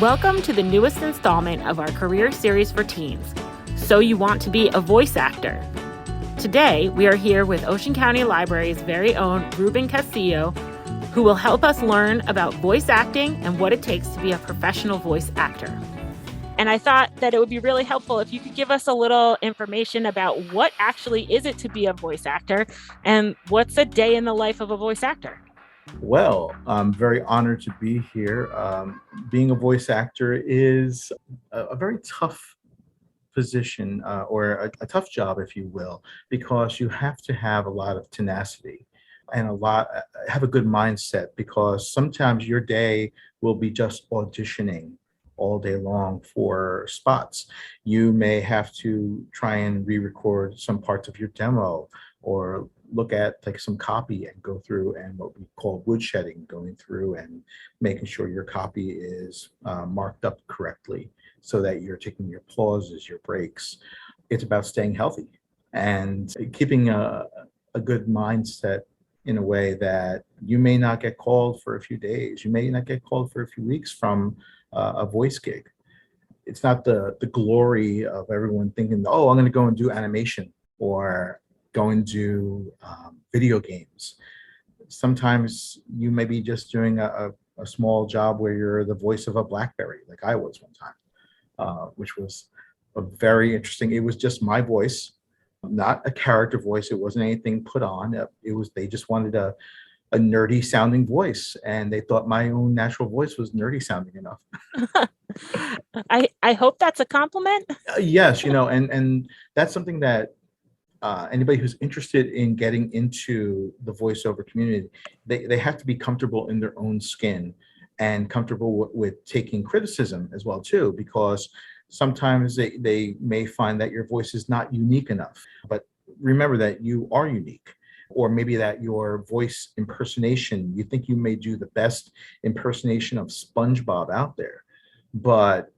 Welcome to the newest installment of our career series for teens, So You Want to Be a Voice Actor. Today, we are here with Ocean County Library's very own Ruben Castillo, who will help us learn about voice acting and what it takes to be a professional voice actor. And I thought that it would be really helpful if you could give us a little information about what actually is it to be a voice actor and what's a day in the life of a voice actor. Well, I'm very honored to be here. Being a voice actor is a very tough position or a tough job, if you will, because you have to have a lot of tenacity and have a good mindset, because sometimes your day will be just auditioning all day long for spots. You may have to try and re-record some parts of your demo or look at like some copy and go through and what we call woodshedding, going through and making sure your copy is marked up correctly so that you're taking your pauses, your breaks. It's about staying healthy and keeping a good mindset in a way that you may not get called for a few days. You may not get called for a few weeks from a voice gig. It's not the glory of everyone thinking, oh, I'm going to go and do animation or go and do video games. Sometimes you may be just doing a small job where you're the voice of a BlackBerry, like I was one time, which was a very interesting. It was just my voice, not a character voice. It wasn't anything put on. They just wanted a nerdy sounding voice, and they thought my own natural voice was nerdy sounding enough. I hope that's a compliment. Yes, and that's something that anybody who's interested in getting into the voiceover community, they have to be comfortable in their own skin and comfortable with taking criticism as well too, because sometimes they may find that your voice is not unique enough. But remember that you are unique, or maybe that your voice impersonation, you think you may do the best impersonation of SpongeBob out there, but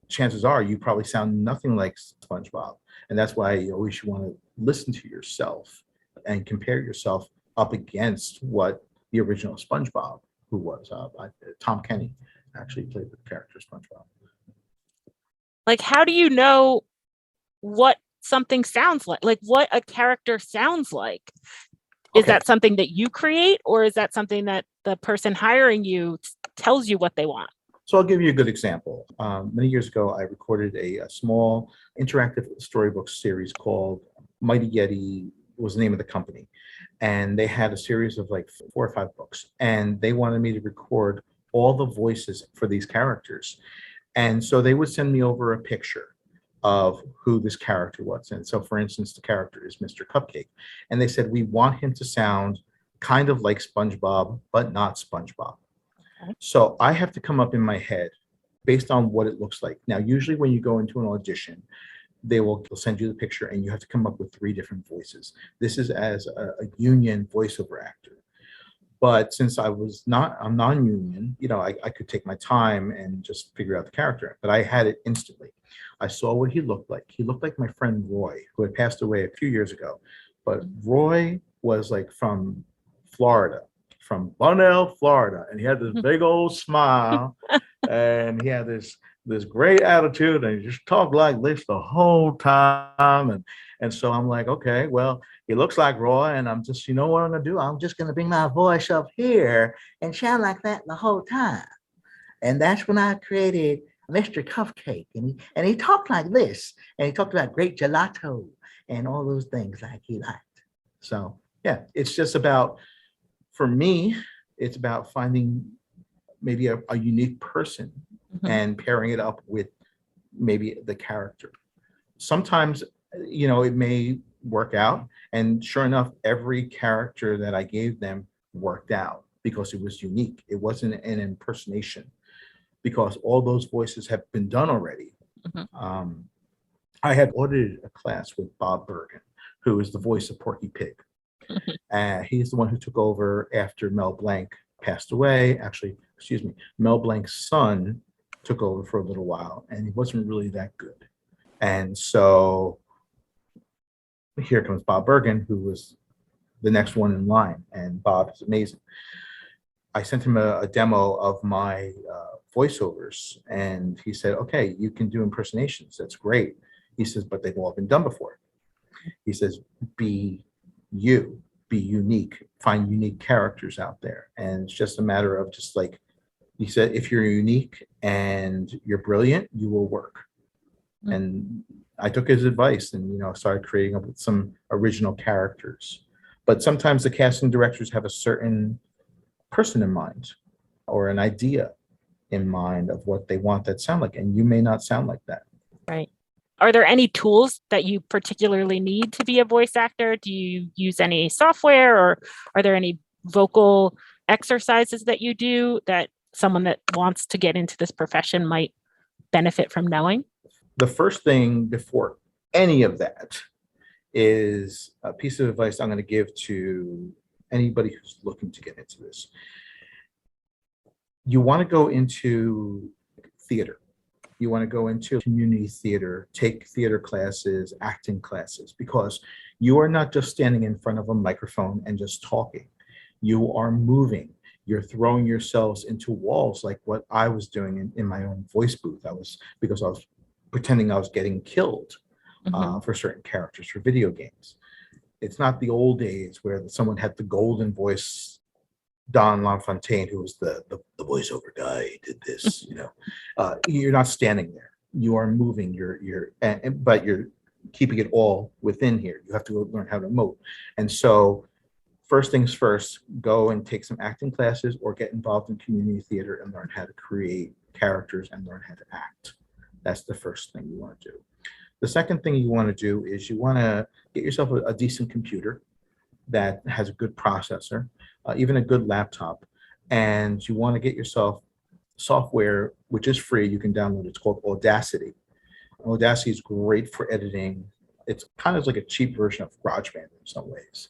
chances are you probably sound nothing like SpongeBob. And that's why you always want to listen to yourself and compare yourself up against what the original SpongeBob, who was Tom Kenny, actually played the character SpongeBob. Like, how do you know what something sounds like what a character sounds like? Is that something that you create, or is that something that the person hiring you tells you what they want? So I'll give you a good example. Many years ago, I recorded a small interactive storybook series called Mighty Yeti was the name of the company. And they had a series of like 4 or 5 books. And they wanted me to record all the voices for these characters. And so they would send me over a picture of who this character was. And so, for instance, the character is Mr. Cupcake. And they said, we want him to sound kind of like SpongeBob, but not SpongeBob. So I have to come up in my head based on what it looks like. Now, usually when you go into an audition, they'll send you the picture and you have to come up with 3 different voices. This is as a union voiceover actor. But since I'm non-union, I could take my time and just figure out the character, but I had it instantly. I saw what he looked like. He looked like my friend Roy, who had passed away a few years ago. But Roy was like from Florida, from Bunnell, Florida, and he had this big old smile, and he had this great attitude, and he just talked like this the whole time. And so I'm like, okay, well, he looks like Roy, and I'm just, what I'm gonna do? I'm just gonna bring my voice up here and sound like that the whole time. And that's when I created Mr. Cupcake, and he talked like this, and he talked about great gelato and all those things like he liked. So yeah, it's just about, for me, it's about finding maybe a unique person and pairing it up with maybe the character. Sometimes, it may work out. And sure enough, every character that I gave them worked out because it was unique. It wasn't an impersonation, because all those voices have been done already. I had audited a class with Bob Bergen, who is the voice of Porky Pig. He's the one who took over after Mel Blanc passed away. Actually, Mel Blanc's son took over for a little while, and he wasn't really that good. And so here comes Bob Bergen, who was the next one in line, and Bob is amazing. I sent him a demo of my voiceovers. And he said, okay, you can do impersonations. That's great. He says, but they've all been done before. He says, be you, be unique, find unique characters out there. And it's just a matter of just like, he said, if you're unique and you're brilliant, you will work. And I took his advice and, started creating up with some original characters. But sometimes the casting directors have a certain person in mind or an idea in mind of what they want that sound like, and you may not sound like that. Right. Are there any tools that you particularly need to be a voice actor? Do you use any software, or are there any vocal exercises that you do that someone that wants to get into this profession might benefit from knowing? The first thing before any of that is a piece of advice I'm going to give to anybody who's looking to get into this. You want to go into theater. You want to go into community theater, take theater classes, acting classes, because you are not just standing in front of a microphone and just talking. You are moving. You're throwing yourselves into walls like what I was doing in my own voice booth. Because I was pretending I was getting killed for certain characters for video games. It's not the old days where someone had the golden voice, Don LaFontaine, who was the voiceover guy, did this. You're not standing there. You are moving. But you're keeping it all within here. You have to learn how to emote. And so, first things first, go and take some acting classes or get involved in community theater and learn how to create characters and learn how to act. That's the first thing you want to do. The second thing you want to do is you want to get yourself a decent computer that has a good processor, even a good laptop, and you want to get yourself software which is free. You can download. It's called Audacity. Audacity is great for editing. It's kind of like a cheap version of GarageBand in some ways,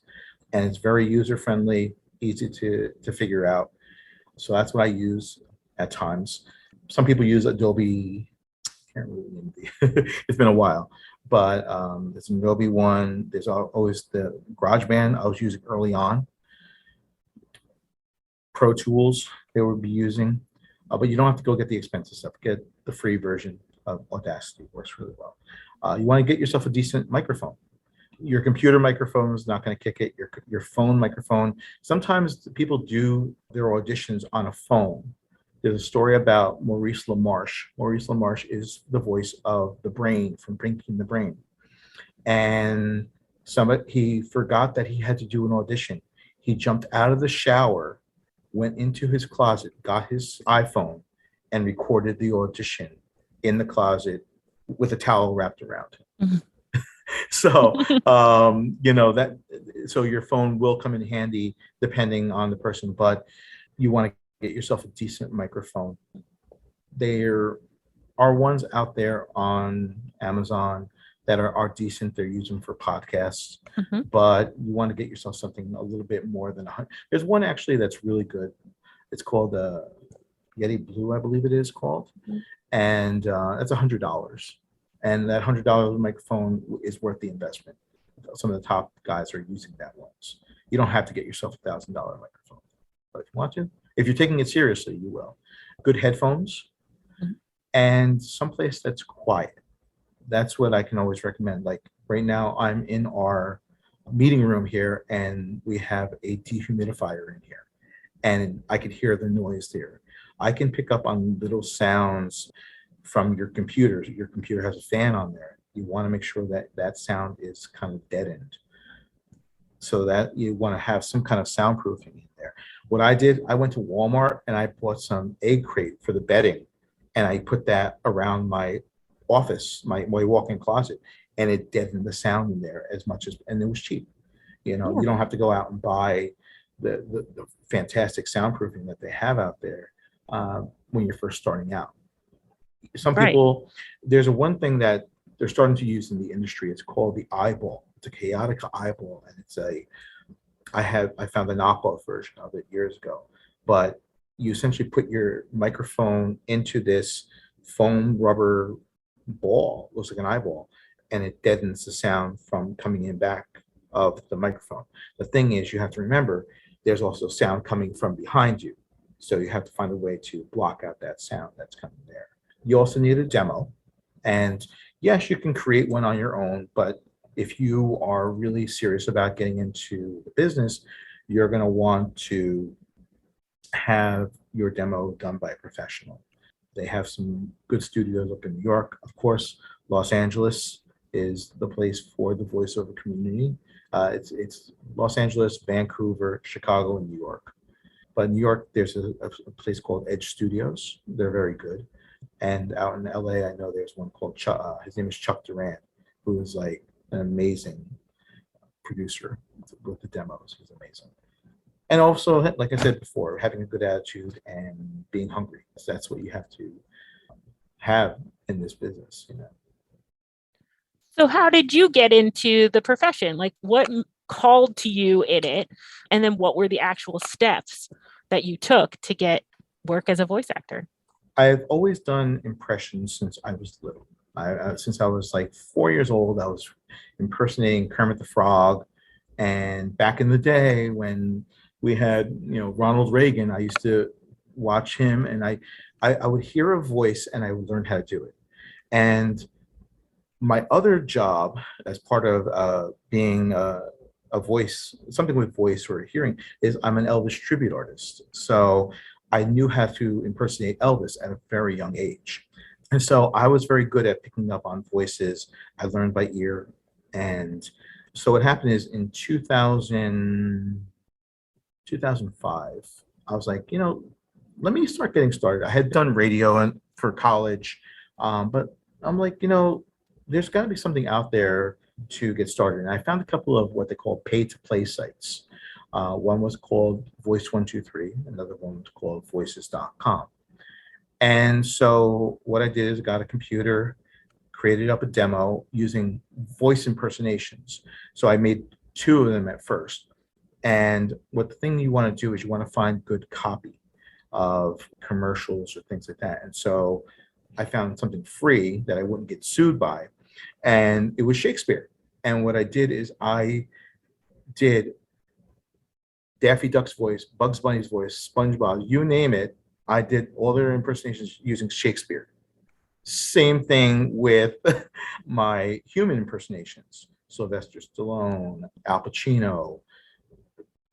and it's very user friendly, easy to figure out. So that's what I use at times. Some people use Adobe. Can't really it's been a while, but there's an Adobe one. There's always the GarageBand I was using early on. Pro Tools they would be using, but you don't have to go get the expensive stuff. Get the free version of Audacity. It works really well. You want to get yourself a decent microphone. Your computer microphone is not going to kick it. Your phone microphone. Sometimes people do their auditions on a phone. There's a story about Maurice LaMarche. Maurice LaMarche is the voice of the Brain from Brinking the Brain. And he forgot that he had to do an audition. He jumped out of the shower, went into his closet, got his iPhone, and recorded the audition in the closet with a towel wrapped around him. So, so your phone will come in handy depending on the person, but you want to get yourself a decent microphone. There are ones out there on Amazon that are decent. They're using for podcasts, but you want to get yourself something a little bit more than 100. There's one actually that's really good. It's called Yeti Blue, I believe it is called, and it's $100. And that $100 microphone is worth the investment. Some of the top guys are using that ones. You don't have to get yourself a $1,000 microphone, but if you want to, if you're taking it seriously, you will. Good headphones and someplace that's quiet. That's what I can always recommend. Like right now, I'm in our meeting room here and we have a dehumidifier in here and I can hear the noise there. I can pick up on little sounds from your computer. Your computer has a fan on there. You want to make sure that that sound is kind of deadened, so that you want to have some kind of soundproofing in there. What I did, I went to Walmart and I bought some egg crate for the bedding, and I put that around my office, my walk-in closet, and it deadened the sound in there as much as, and it was cheap. You don't have to go out and buy the fantastic soundproofing that they have out there when you're first starting out. Some people, there's one thing that they're starting to use in the industry. It's called the eyeball. It's a chaotic eyeball, and I found the knockoff version of it years ago. But you essentially put your microphone into this foam rubber ball, looks like an eyeball, and it deadens the sound from coming in back of the microphone. The thing is, you have to remember, there's also sound coming from behind you. So you have to find a way to block out that sound that's coming there. You also need a demo. And yes, you can create one on your own, but if you are really serious about getting into the business, you're going to want to have your demo done by a professional. They have some good studios up in New York. Of course, Los Angeles is the place for the voiceover community. It's Los Angeles, Vancouver, Chicago, and New York. But in New York, there's a place called Edge Studios. They're very good. And out in LA, I know there's one called Chuck. His name is Chuck Durant, who is like an amazing producer with the demos. He's amazing. And also, like I said before, having a good attitude and being hungry. That's what you have to have in this business, you know. So how did you get into the profession? Like what called to you in it? And then what were the actual steps that you took to get work as a voice actor? I've always done impressions since I was little. Since I was like 4 years old, I was impersonating Kermit the Frog. And back in the day when we had, Ronald Reagan, I used to watch him, and I would hear a voice and I would learn how to do it. And my other job as part of being a voice, something with voice or hearing, is I'm an Elvis tribute artist. So I knew how to impersonate Elvis at a very young age. And so I was very good at picking up on voices. I learned by ear. And so what happened is in 2005, I was like, let me start getting started. I had done radio for college, but I'm like, there's got to be something out there to get started. And I found a couple of what they call pay-to-play sites. One was called Voice123, another one was called Voices.com. And so what I did is got a computer, created up a demo using voice impersonations. So I made two of them at first. And what the thing you want to do is you want to find good copy of commercials or things like that. And so I found something free that I wouldn't get sued by, and it was Shakespeare. And what I did is I did Daffy Duck's voice, Bugs Bunny's voice, SpongeBob, you name it. I did all their impersonations using Shakespeare. Same thing with my human impersonations. Sylvester Stallone, Al Pacino,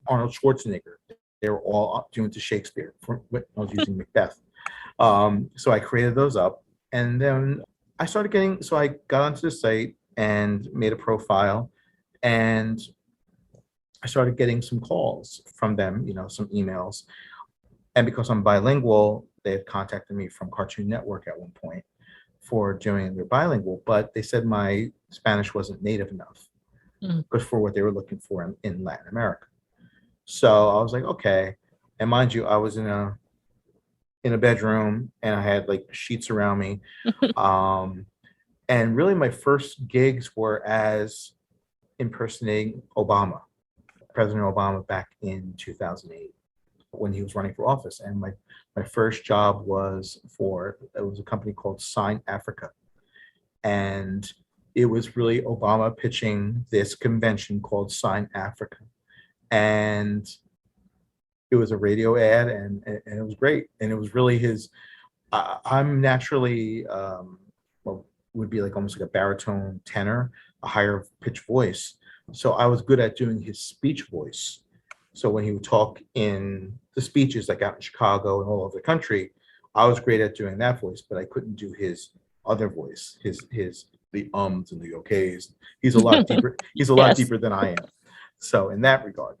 Arnold Schwarzenegger. They were all doing to Shakespeare. I was using Macbeth. So I created those up. And then so I got onto the site and made a profile. And I started getting some calls from them, some emails. And because I'm bilingual, they had contacted me from Cartoon Network at one point for doing their bilingual, but they said my Spanish wasn't native enough because for what they were looking for in Latin America. So I was like, okay. And mind you, I was in a bedroom and I had like sheets around me. And really my first gigs were as impersonating Obama, President Obama, back in 2008 when he was running for office. And my first job was it was a company called Sign Africa. And it was really Obama pitching this convention called Sign Africa. And it was a radio ad, and it was great. And it was really his, I'm naturally, would be like almost like a baritone tenor, a higher pitch voice. So I was good at doing his speech voice. So when he would talk in the speeches like out in Chicago and all over the country, I was great at doing that voice, but I couldn't do his other voice, the ums and the okays. He's a lot deeper. He's a lot deeper than I am. So in that regard.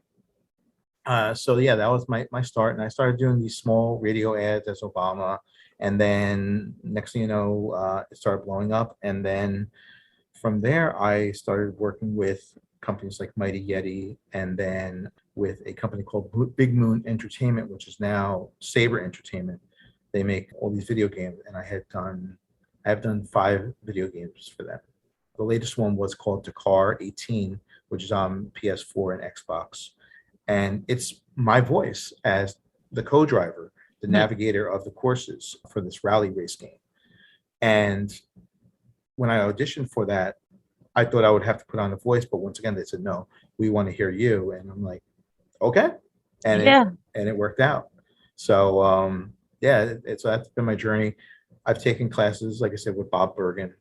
So yeah, that was my start. And I started doing these small radio ads as Obama. And then next thing you know, it started blowing up. And then from there, I started working with companies like Mighty Yeti, and then with a company called Big Moon Entertainment, which is now Saber Entertainment. They make all these video games, and I have done 5 video games for them. The latest one was called Dakar 18, which is on PS4 and Xbox. And it's my voice as the co-driver, the navigator of the courses for this rally race game. And when I auditioned for that, I thought I would have to put on a voice, but once again, they said, no, we want to hear you. And I'm like, okay. And it worked out. So yeah, so that's been my journey. I've taken classes, like I said, with Bob Bergen.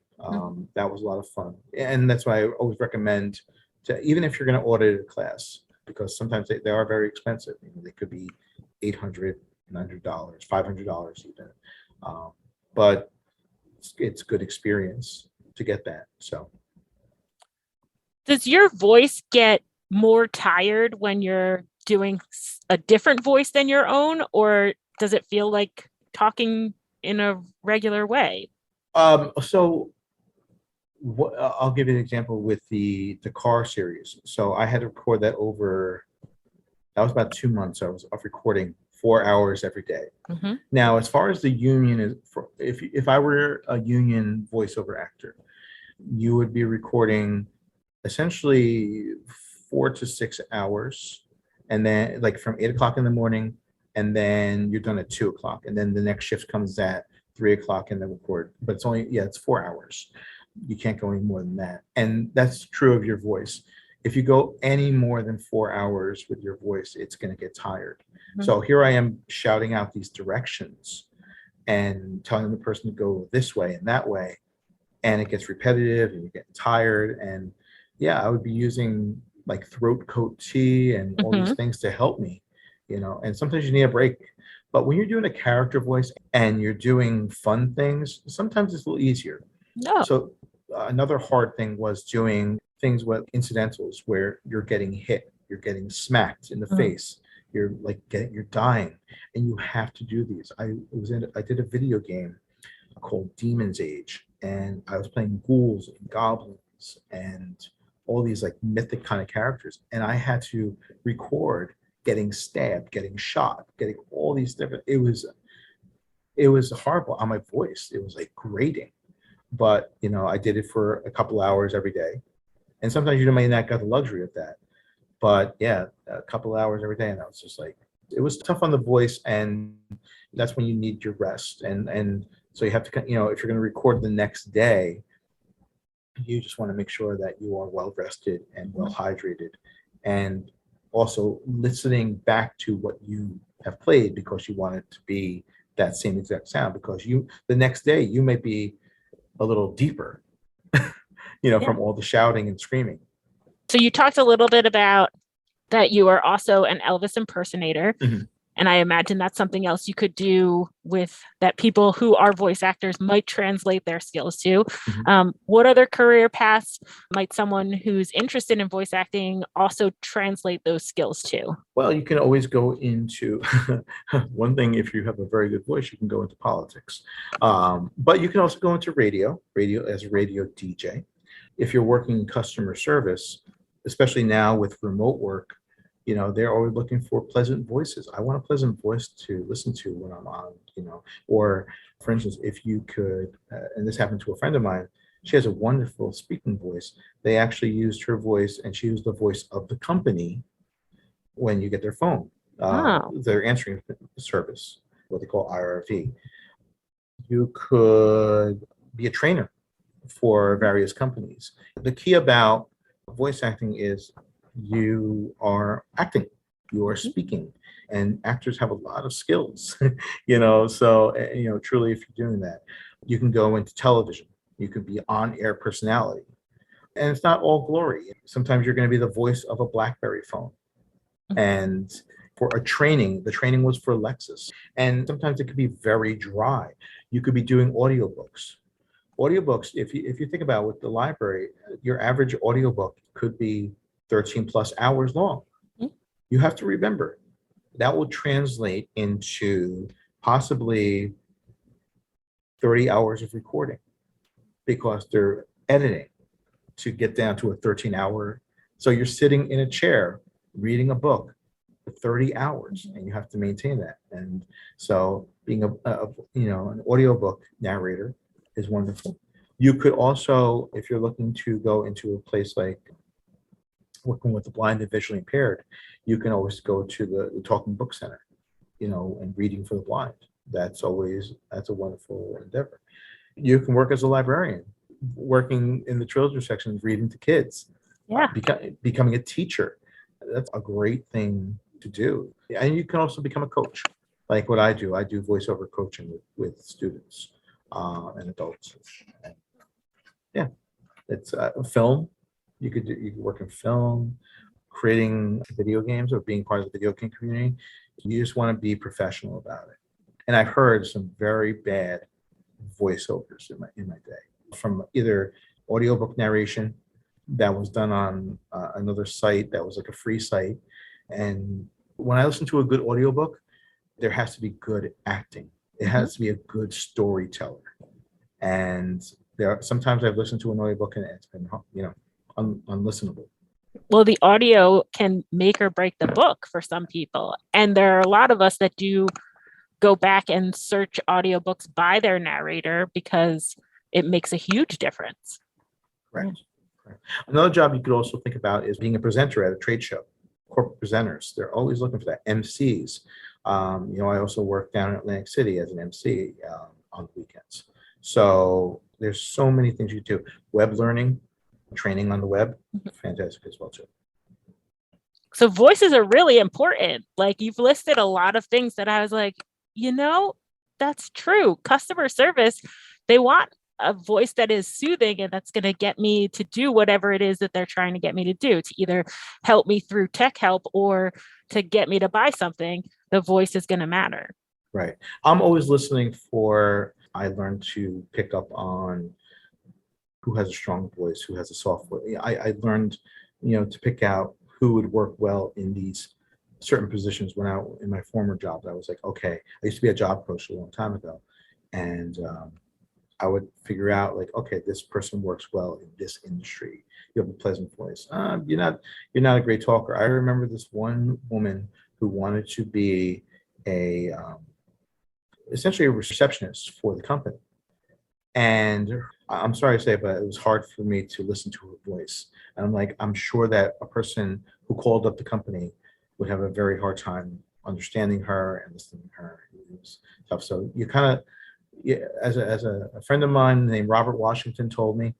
That was a lot of fun, and that's why I always recommend to, even if you're going to audit a class, because sometimes they are very expensive. They could be $800, $900, $500 even. Um, but it's good experience to get that. So Does your voice get more tired when you're doing a different voice than your own, or does it feel like talking in a regular way? so I'll give you an example with the car series. So I had to record that over, that was about 2 months. I was of recording 4 hours every day. Mm-hmm. Now, as far as the union is, for, if I were a union voiceover actor, you would be recording essentially 4 to 6 hours, and then like from 8 o'clock in the morning, and then you're done at 2 o'clock, and then the next shift comes at 3 o'clock, and then record. But it's only, yeah, it's 4 hours. You can't go any more than that, and that's true of your voice. If you go any more than 4 hours with your voice, it's going to get tired. So here I am shouting out these directions and telling the person to go this way and that way, and it gets repetitive and you get tired. And yeah, I would be using like throat coat tea and all these Mm-hmm. things to help me, and sometimes you need a break. But when you're doing a character voice and you're doing fun things, sometimes it's a little easier. No. So another hard thing was doing things with incidentals where you're getting hit, you're getting smacked in the face, you're dying, and you have to do these. I did a video game called Demon's Age, and I was playing ghouls and goblins and all these like mythic kind of characters, and I had to record getting stabbed, getting shot, getting all these different. It was horrible on my voice. It was like grating, but I did it for a couple hours every day, and sometimes you may not get the luxury of that, but yeah, a couple hours every day, and I was just like, it was tough on the voice, and that's when you need your rest, and so you have to, if you're going to record the next day, you just want to make sure that you are well rested and well hydrated, and also listening back to what you have played, because you want it to be that same exact sound, because the next day you may be a little deeper, Yeah. from all the shouting and screaming. So you talked a little bit about that you are also an Elvis impersonator. Mhm. And I imagine that's something else you could do with that people who are voice actors might translate their skills to. Mhm. What other career paths might someone who's interested in voice acting also translate those skills to? Well, you can always go into one thing. If you have a very good voice, you can go into politics, but you can also go into radio as a radio DJ. If you're working in customer service, especially now with remote work, they're always looking for pleasant voices. I want a pleasant voice to listen to when I'm on, or for instance, if you could, and this happened to a friend of mine, she has a wonderful speaking voice. They actually used her voice, and she used the voice of the company when you get their phone, Oh, their answering service, what they call IRV. You could be a trainer for various companies. The key about voice acting is you are acting, you are speaking, and actors have a lot of skills, So, truly, if you're doing that, you can go into television, you could be on air personality. And it's not all glory. Sometimes you're going to be the voice of a BlackBerry phone. And for the training was for Lexus. And sometimes it could be very dry. You could be doing audiobooks. If you think about with the library, your average audiobook could be 13 plus hours long. You have to remember that will translate into possibly 30 hours of recording, because they're editing to get down to a 13-hour. So you're sitting in a chair reading a book for 30 hours, and you have to maintain that. And so being an audiobook narrator is wonderful. You could also, if you're looking to go into a place like working with the blind and visually impaired, you can always go to the Talking Book Center, and reading for the blind. That's a wonderful endeavor. You can work as a librarian, working in the children's section, reading to kids, yeah. becoming a teacher. That's a great thing to do. And you can also become a coach. like what I do voiceover coaching with students and adults. And yeah, it's film. You could work in film, creating video games or being part of the video game community. You just want to be professional about it. And I've heard some very bad voiceovers in my day from either audiobook narration that was done on another site that was like a free site. And when I listen to a good audiobook, there has to be good acting. It Mhm. has to be a good storyteller. And there are sometimes I've listened to an audiobook and it's been, unlistenable. Well, the audio can make or break the book for some people. And there are a lot of us that do go back and search audiobooks by their narrator because it makes a huge difference. Correct. Correct. Another job you could also think about is being a presenter at a trade show. Corporate presenters, they're always looking for that. MCs. I also work down in Atlantic City as an MC on the weekends. So there's so many things you do. Web learning, training on the web, fantastic as well too. So voices are really important. Like you've listed a lot of things that I was like, that's true. Customer service, they want a voice that is soothing and that's going to get me to do whatever it is that they're trying to get me to do, to either help me through tech help or to get me to buy something. The voice is going to matter. Right. I'm always listening I learned to pick up on who has a strong voice, who has a soft voice. I learned, to pick out who would work well in these certain positions when in my former jobs. I was like, okay, I used to be a job coach a long time ago. And I would figure out like, okay, this person works well in this industry. You have a pleasant voice. You're not a great talker. I remember this one woman who wanted to be essentially a receptionist for the company. And I'm sorry to say, but it was hard for me to listen to her voice. And I'm like, I'm sure that a person who called up the company would have a very hard time understanding her and listening to her. It was tough. So you kind of, yeah, as a friend of mine named Robert Washington told me,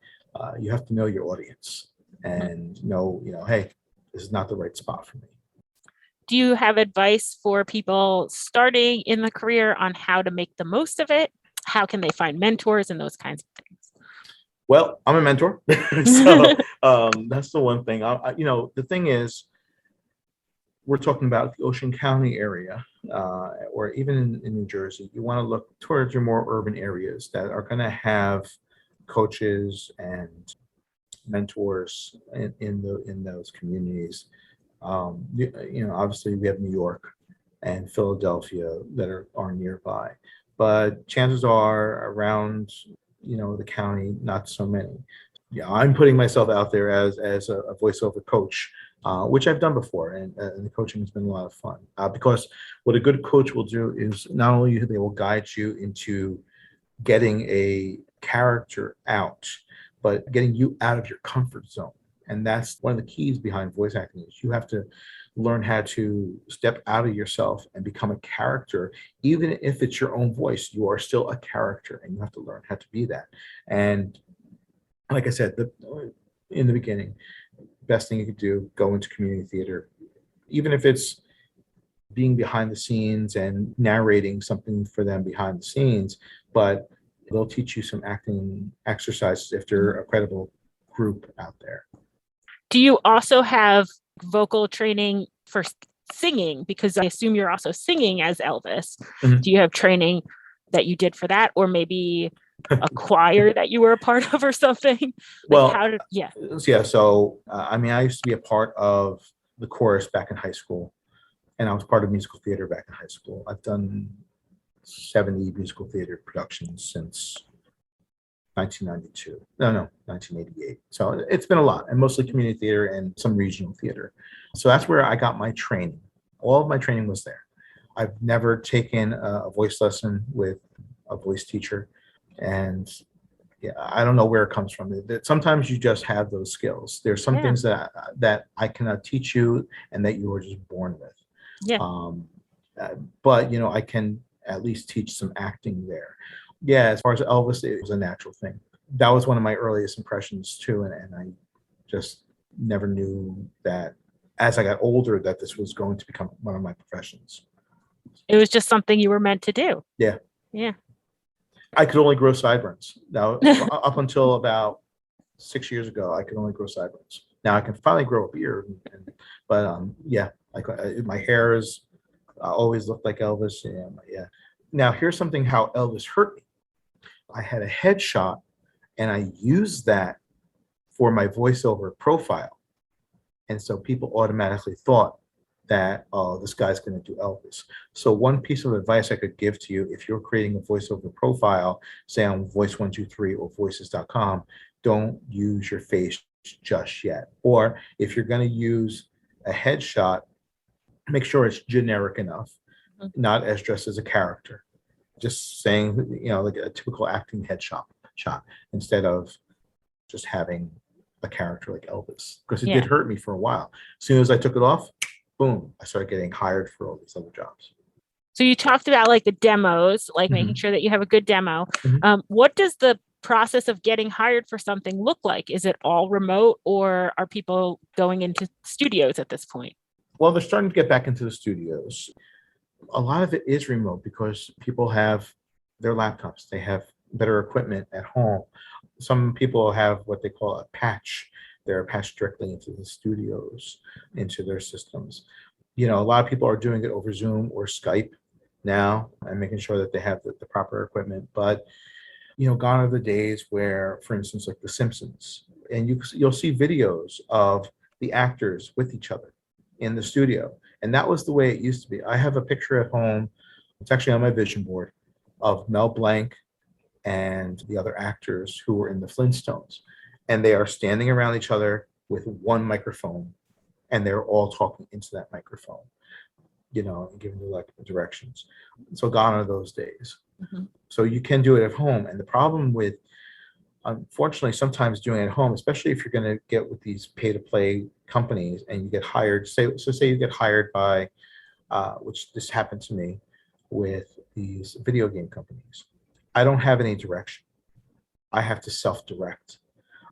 you have to know your audience and know, hey, this is not the right spot for me. Do you have advice for people starting in the career on how to make the most of it? How can they find mentors and those kinds of things? Well, I'm a mentor. So that's the one thing. The thing is, we're talking about the Ocean County area, or even in New Jersey. You want to look towards your more urban areas that are going to have coaches and mentors in those communities. Obviously we have New York and Philadelphia that are nearby, but chances are around, the county, not so many. Yeah, I'm putting myself out there as a voiceover coach, which I've done before, and the coaching has been a lot of fun. Because what a good coach will do is not only they will guide you into getting a character out, but getting you out of your comfort zone. And that's one of the keys behind voice acting is you have to learn how to step out of yourself and become a character. Even if it's your own voice, you are still a character and you have to learn how to be that. And like I said, in the beginning, best thing you could do, go into community theater, even if it's being behind the scenes and narrating something for them behind the scenes, but they'll teach you some acting exercises if they're a credible group out there. Do you also have vocal training for singing? Because I assume you're also singing as Elvis. Mhm. Do you have training that you did for that, or maybe a choir that you were a part of or something? Well, So, I used to be a part of the chorus back in high school, and I was part of musical theater back in high school. I've done 70 musical theater productions since 1992. No, 1988. So it's been a lot, and mostly community theater and some regional theater. So that's where I got my training. All of my training was there. I've never taken a voice lesson with a voice teacher, and yeah, I don't know where it comes from. Sometimes you just have those skills. There's some things that I cannot teach you, and that you were just born with. Yeah. But I can at least teach some acting there. Yeah, as far as Elvis, it was a natural thing. That was one of my earliest impressions too, and I just never knew that as I got older that this was going to become one of my professions. It was just something you were meant to do. Yeah. Yeah. I could only grow sideburns. Now, up until about 6 years ago, I could only grow sideburns. Now I can finally grow a beard, but yeah, my hair is always looked like Elvis. Yeah. Now here's something how Elvis hurt me. I had a headshot, and I used that for my voiceover profile, and so people automatically thought that, oh, this guy's going to do Elvis. So one piece of advice I could give to you, if you're creating a voiceover profile, say on Voice123 or Voices.com, don't use your face just yet. Or if you're going to use a headshot, make sure it's generic enough, not as dressed as a character. Just saying, like a typical acting headshot shot, instead of just having a character like Elvis, because it did hurt me for a while. As soon as I took it off, boom, I started getting hired for all these other jobs. So you talked about like the demos, like making sure that you have a good demo. What does the process of getting hired for something look like? Is it all remote, or are people going into studios at this point? Well, they're starting to get back into the studios. A lot of it is remote because people have their laptops. They have better equipment at home. Some people have what they call a patch. They're patched directly into the studios, into their systems. A lot of people are doing it over Zoom or Skype now and making sure that they have the proper equipment. But, gone are the days where, for instance, like The Simpsons, and you'll see videos of the actors with each other in the studio. And that was the way it used to be. I have a picture at home. It's actually on my vision board of Mel Blanc and the other actors who were in the Flintstones. And they are standing around each other with one microphone, and they're all talking into that microphone, and giving you like directions. So gone are those days. So you can do it at home. And the problem with, unfortunately, sometimes doing it at home, especially if you're going to get with these pay-to-play companies and you get hired, say you get hired by, which this happened to me with these video game companies. I don't have any direction. I have to self-direct.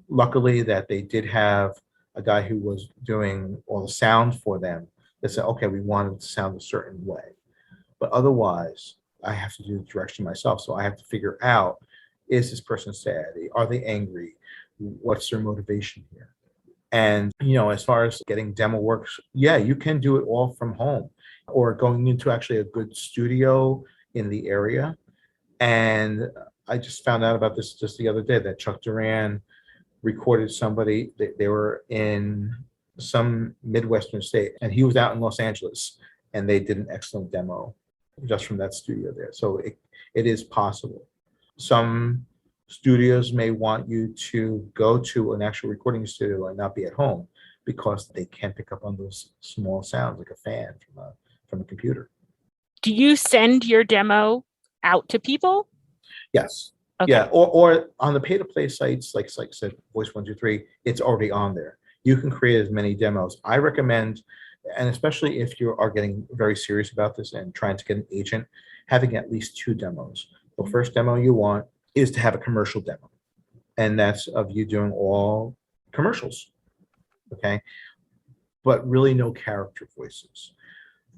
Luckily that they did have a guy who was doing all the sound for them that said, okay, we want it to sound a certain way. But otherwise, I have to do the direction myself. So I have to figure out, is this person sad? Are they angry? What's their motivation here? And, as far as getting demo works, yeah, you can do it all from home or going into actually a good studio in the area. And I just found out about this just the other day that Chuck Duran recorded somebody. They were in some Midwestern state, and he was out in Los Angeles, and they did an excellent demo just from that studio there. So it is possible. Some studios may want you to go to an actual recording studio and not be at home because they can't pick up on those small sounds like a fan from a computer. Do you send your demo out to people? Yes. Okay. Yeah. Or on the pay-to-play sites, like I said, Voice123, it's already on there. You can create as many demos. I recommend, and especially if you are getting very serious about this and trying to get an agent, having at least 2 demos. The first demo you want is to have a commercial demo, and that's of you doing all commercials. Okay. But really no character voices.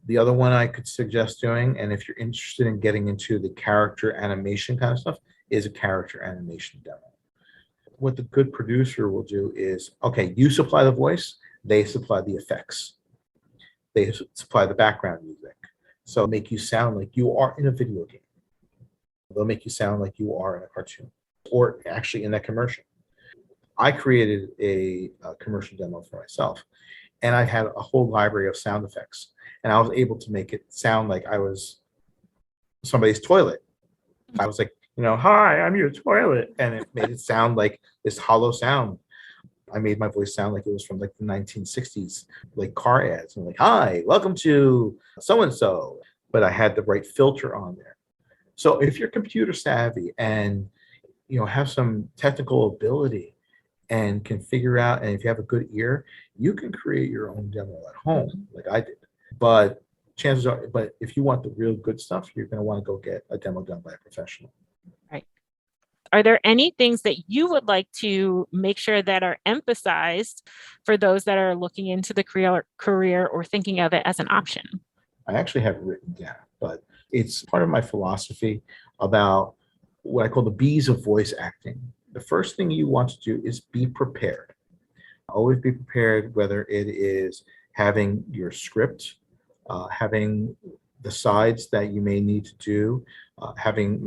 The other one I could suggest doing, and if you're interested in getting into the character animation kind of stuff, is a character animation demo. What the good producer will do is, okay, you supply the voice, they supply the effects, they supply the background music. So make you sound like you are in a video game. They'll make you sound like you are in a cartoon or actually in that commercial. I created a commercial demo for myself, and I had a whole library of sound effects, and I was able to make it sound like I was somebody's toilet. I was like, hi, I'm your toilet. And it made it sound like this hollow sound. I made my voice sound like it was from like the 1960s, like car ads. I'm like, hi, welcome to so-and-so. But I had the right filter on there. So if you're computer savvy and, have some technical ability and can figure out, and if you have a good ear, you can create your own demo at home like I did. But chances are, if you want the real good stuff, you're going to want to go get a demo done by a professional. Right. Are there any things that you would like to make sure that are emphasized for those that are looking into the career or thinking of it as an option? I actually have it written down, but it's part of my philosophy about what I call the B's of voice acting. The first thing you want to do is be prepared. Always be prepared, whether it is having your script, having the sides that you may need to do,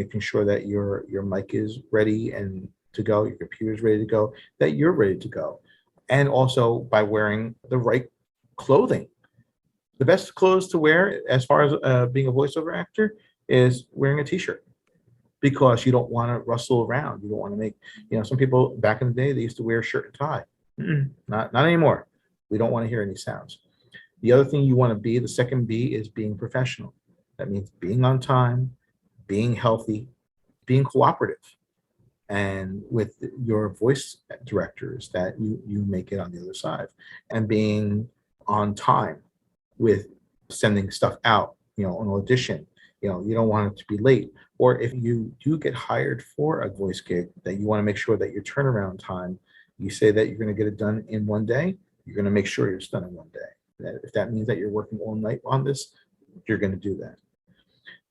making sure that your mic is ready and to go, your computer is ready to go, that you're ready to go, and also by wearing the right clothing. The best clothes to wear, as far as being a voiceover actor, is wearing a t-shirt, because you don't want to rustle around. You don't want to make, some people back in the day, they used to wear a shirt and tie. Not anymore. We don't want to hear any sounds. The other thing you want to be, the second B, is being professional. That means being on time, being healthy, being cooperative, and with your voice directors that you make it on the other side, and being on time with sending stuff out, an audition. You don't want it to be late. Or if you do get hired for a voice gig, that you want to make sure that your turnaround time, you say that you're going to get it done in one day, you're going to make sure it's done in one day. If that means that you're working all night on this, you're going to do that.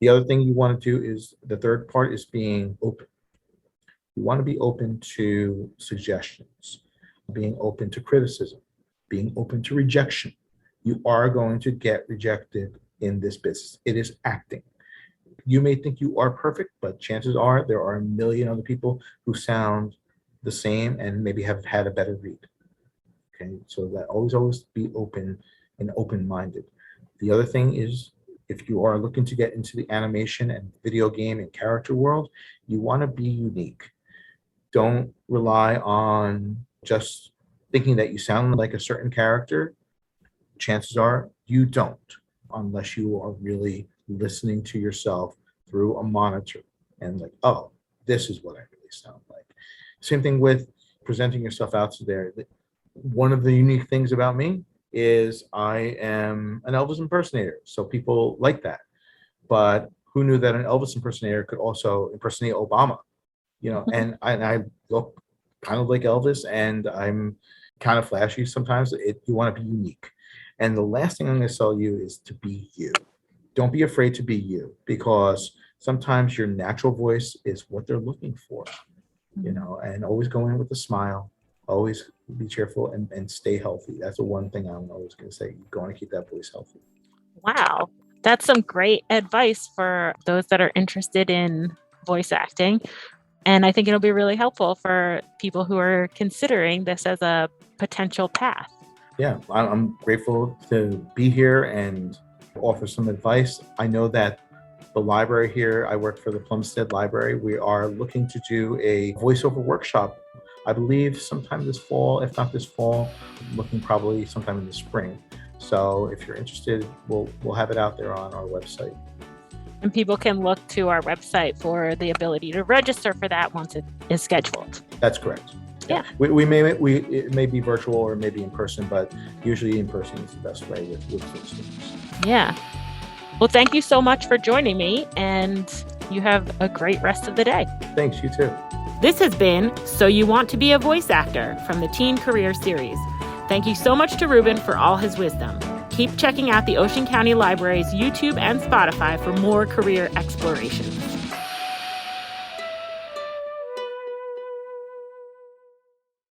The other thing you want to do is, the third part is being open. You want to be open to suggestions, being open to criticism, being open to rejection. You are going to get rejected in this business. It is acting. You may think you are perfect, but chances are there are a million other people who sound the same and maybe have had a better read. Okay, so that always be open and open-minded. The other thing is, if you are looking to get into the animation and video game and character world, you want to be unique. Don't rely on just thinking that you sound like a certain character. Chances are you don't, unless you are really listening to yourself through a monitor and like, oh, this is what I really sound like. Same thing with presenting yourself out to there. One of the unique things about me is I am an Elvis impersonator. So people like that. But who knew that an Elvis impersonator could also impersonate Obama? And I look kind of like Elvis, and I'm kind of flashy sometimes. You want to be unique. And the last thing I'm going to tell you is to be you. Don't be afraid to be you, because sometimes your natural voice is what they're looking for, and always go in with a smile, always be cheerful and stay healthy. That's the one thing I'm always going to say. You want to keep that voice healthy. Wow. That's some great advice for those that are interested in voice acting. And I think it'll be really helpful for people who are considering this as a potential path. Yeah, I'm grateful to be here and offer some advice. I know that the library here, I work for the Plumstead Library. We are looking to do a voiceover workshop, I believe sometime this fall. If not this fall, looking probably sometime in the spring. So if you're interested, we'll have it out there on our website. And people can look to our website for the ability to register for that once it is scheduled. That's correct. Yeah. It may be virtual or it may be in person, but usually in person is the best way with students. Yeah. Well, thank you so much for joining me, and you have a great rest of the day. Thanks, you too. This has been So You Want to Be a Voice Actor from the Teen Career Series. Thank you so much to Ruben for all his wisdom. Keep checking out the Ocean County Library's YouTube and Spotify for more career exploration.